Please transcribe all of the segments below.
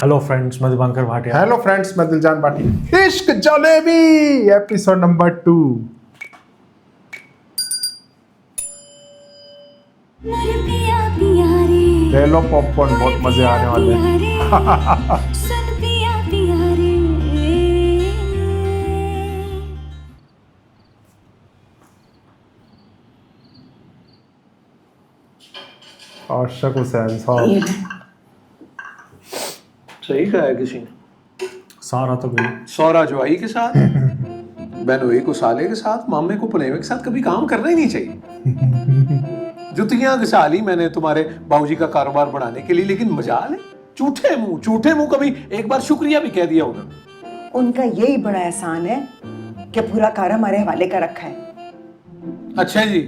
Hello friends, मैं Diwakar Bhatia. Hello friends, मैं दिलजान बाटी। इश्क जलेबी एपिसोड नंबर 2। ले लो पॉपकॉर्न, बहुत मजे आने वाले हैं। आशिक हुसैन साहब। सही कहा है किसी ने। सारा तो गई। सौरा जोई के साथ, बेनोई को साले के साथ, मामे को पुनेवे के साथ कभी काम करना ही नहीं चाहिए। जुतियां घिसा ली मैंने तुम्हारे बाबूजी का कारोबार बढ़ाने के लिए, लेकिन मजाल है, झूठे मुंह कभी एक बार शुक्रिया भी कह दिया उन्होंने। उनका यही बड़ा एहसान है कि पूरा कार हमारे हवाले का रखा है। अच्छा जी,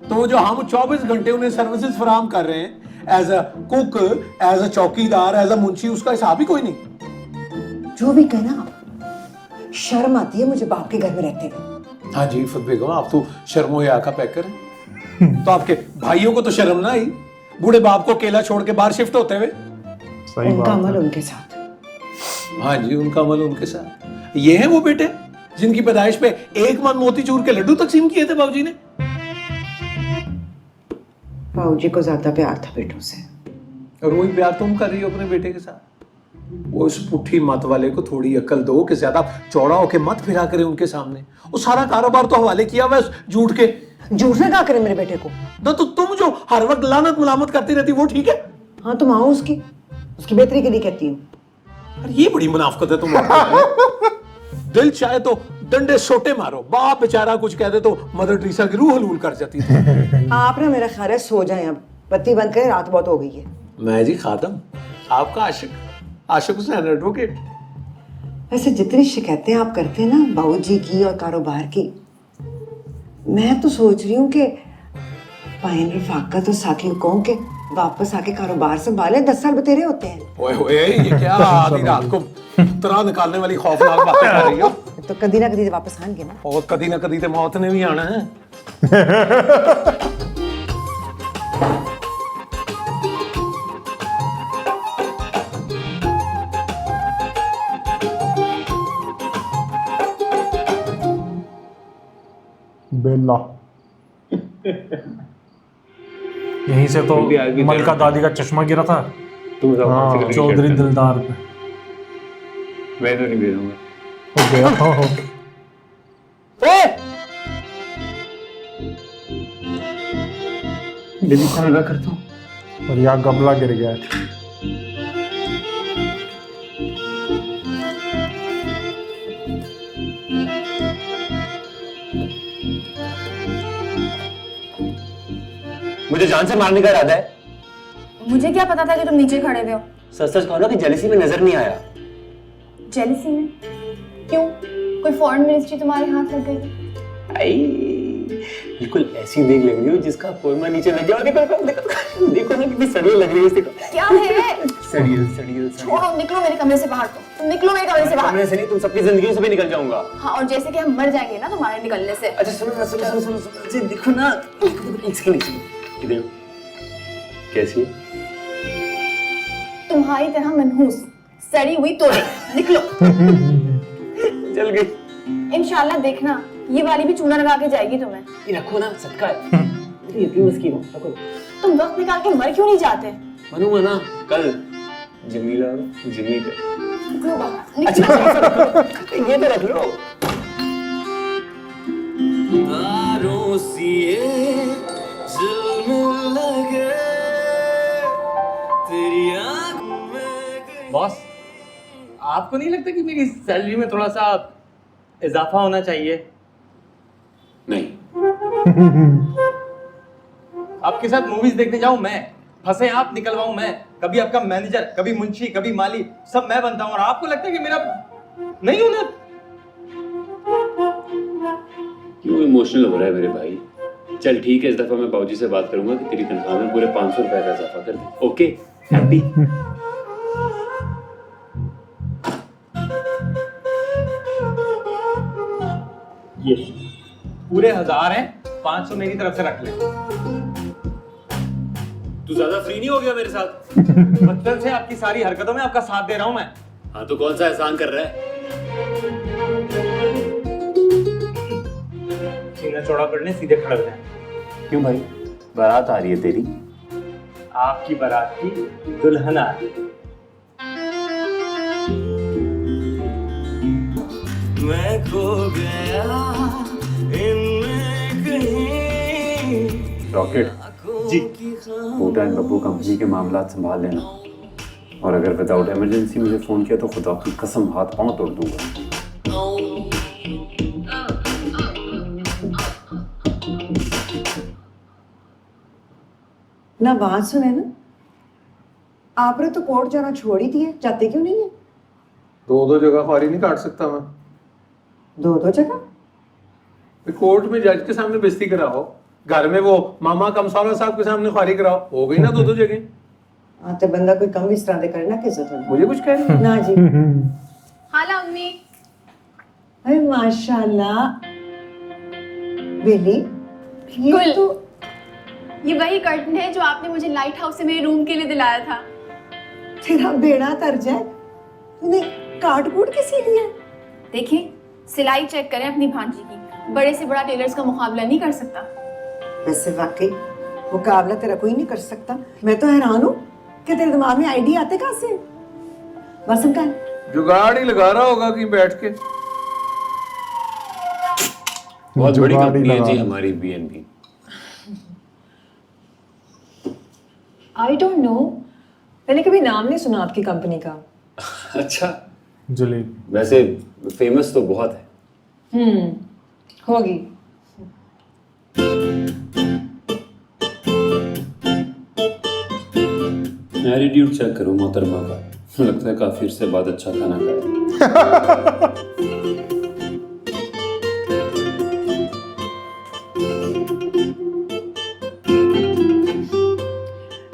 तो जो हम 24 घंटे उन्हें सर्विसेज फराहम कर रहे हैं, as a cook, as a chowkidar, as अ मुंशी, उसका हिसाब ही कोई नहीं। जो भी कहना आप, शर्म आती है मुझे बाप के घर में रहते हुए। हाँ जी इफ़त बेगम, आप तो शर्मो या का पैकर हैं। तो आपके भाइयों को तो शर्म ना आई, बूढ़े बाप को अकेला छोड़ के बाहर शिफ्ट होते हुए। सही उनका बात अमल है। उनके साथ। हाँ जी, उनका अमल उनके साथ। ये है वो बेटे जिनकी पैदाइश पे 1 मन मोतीचूर के लड्डू तकसीम किए थे बाबूजी ने। बाबूजी को ज्यादा प्यार था बेटों से। और वही प्यार तुम कर रही हो अपने बेटे के साथ। वो इस पुट्ठी मत वाले को थोड़ी अकल दो कि ज्यादा चौड़ा होके मत फिरा करे उनके सामने। वो सारा कारोबार तो हवाले किया हुआ है झूठ के। झूठ से क्या करे मेरे बेटे को? तो तुम जो हर वक्त लानत मलामत करती रहती वो ठीक है? हाँ तो माँ उसकी बेहतरी के लिए कहती हूँ। अरे ये बड़ी मुनाफकत है तुम्हारी। दिल चाहे तो डंडे सोटे मारो, बाप बेचारा कुछ कह दे तो मदर टेरेसा की रूह हलूल कर जाती है। आप ना मेरा ख्याल है सो जाएं अब, बत्ती बंद करें, रात बहुत हो गई है। मैं जी खादम, आपका आशिक हुसैन एडवोकेट। वैसे जितनी शिकायतें आप करते हैं ना बाबूजी की और कारोबार की, मैं तो सोच रही हूँ कि पाइन रफाका तो साकिब कहूँ कि वापस आके कारोबार संभाले। 10 साल बतेरे होते हैं। ओए ओए, ये क्या आधी रात को तरह निकालने वाली खौफनाक बातें कर रही हो? तो कदी ना कदी वापस आएंगे ना। और कदी ना कदी तो मौत ने भी आना है। बेला यहीं से तो मलका दादी का चश्मा गिरा था। हाँ, चौधरी दिलदार पे। मैं तो नहीं भेजूंगा। हो गया। हो। दिल्ली से मैं करता हूँ। और यहाँ गमला गिर गया है। मुझे जान से मारने का इरादा है। मुझे क्या पता था कि तुम नीचे खड़े हुए हो। सच सच कहो ना कि जेलसी में नजर नहीं आया। जेलसी में? क्यों? कोई फॉरेन मिनिस्ट्री तुम्हारे हाथ लग गई? आई बिल्कुल ऐसी देख लग रही हो जिसका कोरमा नीचे लग गया। देखो ना कितनी सड़ियल लग रही है इसको। क्या है? सड़ियल। छोड़ो, निकलो मेरे कमरे से बाहर। तुम निकलो मेरे कमरे से बाहर। कमरे से नहीं, तुम सबकी जिंदगी से भी निकल जाऊंगा। हाँ, और जैसे कि हम मर जाएंगे ना तुम्हारे निकलने से। अच्छा सुनो, देखो ना, एक सेकंड इधर कैसी है? तुम्हारी तरह मनहूस, सड़ी हुई तोड़े। निकलो। चल गई। इंशाल्लाह देखना, ये वाली भी चूना लगा के जाएगी तुम्हें। ये रखो ना, सदका है। मेरी यकीन मत कीजिए, रखो। तुम वक्त निकाल के मर क्यों नहीं जाते? मरूंगा ना कल जमीला और जिमी पे। निकलो बाहर। अच्छा ये तो रख लो। तारों सी लगे तेरी आंखों में। बॉस, आपको नहीं लगता कि मेरी सैलरी में थोड़ा सा इजाफा होना चाहिए? नहीं। आपके साथ मूवीज देखने जाऊं मैं, फंसे आप निकलवाऊं मैं, कभी आपका मैनेजर, कभी मुंशी, कभी माली, सब मैं बनता हूं, और आपको लगता है कि मेरा नहीं होना? क्यों इमोशनल हो रहा है मेरे भाई? चल ठीक है, इस दफा मैं बाबूजी से बात करूंगा कि तेरी तनख्वाह में पूरे 500 रुपए का इजाफा कर दे। Okay, happy? ये पूरे 1000 हैं, 500 मेरी तरफ से रख ले। तू ज्यादा फ्री नहीं हो गया मेरे साथ? बचपन से आपकी सारी हरकतों में आपका साथ दे रहा हूं मैं। हाँ तो कौन सा एहसान कर रहा है? सीना चौड़ा करने सीधे खड़े हो जाए। क्यों भाई, बारात आ रही है तेरी? आपकी बारात की दुल्हन आ रही है। मैं खो गया इनमें कहीं। Rocket ji. Boota and Babbu company के मामला संभाल लेना, और अगर विदाउट इमरजेंसी मुझे फोन किया तो खुदा की कसम हाथ पांव तोड़ दूंगा। ना बात सुने ना, आपने तो कोर्ट जाना छोड़ ही दिया, जाते क्यों नहीं है? दो जगह फारी नहीं काट सकता मैं। दो जगह? कोर्ट में जज के सामने बेइज्जती कराओ, घर में वो मामा कमसारा साहब के सामने खारी कराओ, हो गई ना दो जगह। हाँ तो बंदा कोई कम इस तरह दे करना किस जरूरत मुझे कुछ कह रही ना जी। हाला अम्मी। अरे माशाल्लाह बेली, ये गुल। तो ये वही कर्टन है जो आपने मुझे लाइट हाउस से मेरे रूम के लिए दिलाया था। तेरा बेड़ा तर जाए, तूने काट कूट किसी लिए? देखिए, सिलाई चेक करें अपनी भांजी की, बड़े से बड़ा टेलर्स का मुकाबला नहीं कर सकता। वैसे वाकई मुकाबला तेरा कोई नहीं कर सकता। मैं तो हैरान हूँ कि तेरे दिमाग में आइडिया आते कहाँ से? वसंत का जुगाड़ ही लगा रहा होगा कि बैठ के। बहुत बड़ी जुगाड़ ही कंपनी है लगा जी रहा। हमारी बीएनबी। आई डोंट नो, मैंने कभी नाम नहीं सुना आपकी कंपनी का। अच्छा, जलेबी। वैसे फेमस तो बहुत है। होगी। एटीट्यूड चेक करो मोहतरमा का, लगता है काफी से बाद अच्छा खाना खाया।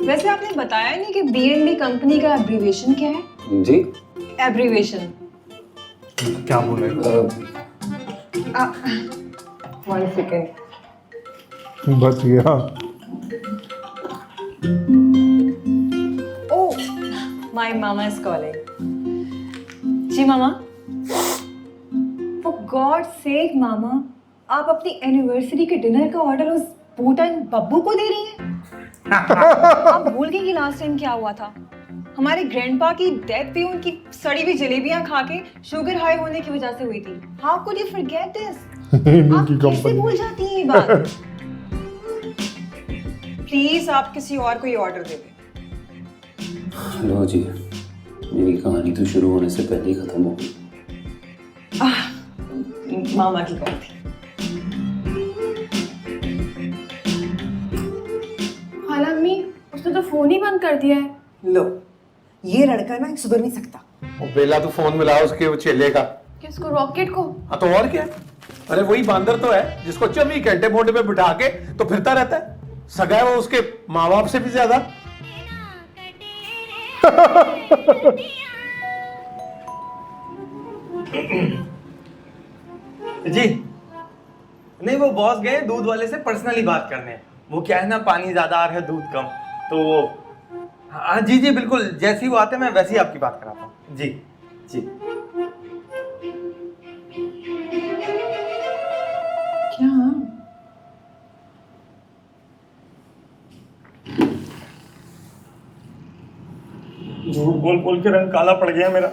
वैसे आपने बताया नहीं कि बीएनबी कंपनी का एब्रीविएशन क्या है? जी एब्रीविएशन। क्या बोल रहे हो? One second. बच गया। Oh, my mama is calling. जी मामा। फॉर गॉड सेक मामा, आप अपनी एनिवर्सरी के डिनर का ऑर्डर उस बूटा एंड बब्बू को दे रही हैं? आप भूल गई कि लास्ट टाइम क्या हुआ था? हमारे ग्रैंडपा की डेथ भी उनकी सड़ी हुई जलेबियां खा के शुगर हाई होने की वजह से हुई थी। How could you forget this? आप कैसे भूल जाती हैं ये बात? प्लीज आप किसी और को ये ऑर्डर दे दें। लो जी, मेरी कहानी तो शुरू होने से पहले ही खत्म हो गई। मामा की कॉल थी। हाला अम्मी, उसने तो फोन ही बंद कर दिया है। लो, ये लड़का ना सुधर नहीं सकता। वो बेला तू फोन मिला उसके वो चेले का। किसको? रॉकेट को? हाँ तो और क्या? अरे वही बांदर तो है जिसको 24 घंटे मोटे पे बिठा के तो फिरता रहता है। सगा है वो उसके माँ बाप से भी ज्यादा। जी नहीं, वो बॉस गए दूध वाले से पर्सनली बात करने। वो क्या है ना, पानी ज्यादा आ रहा है दूध कम, तो वो हाँ जी जी बिल्कुल, जैसे ही वो आते हैं मैं वैसे ही आपकी बात कराता हूँ। जी जी। क्या? झूठ बोल बोल के रंग काला पड़ गया मेरा।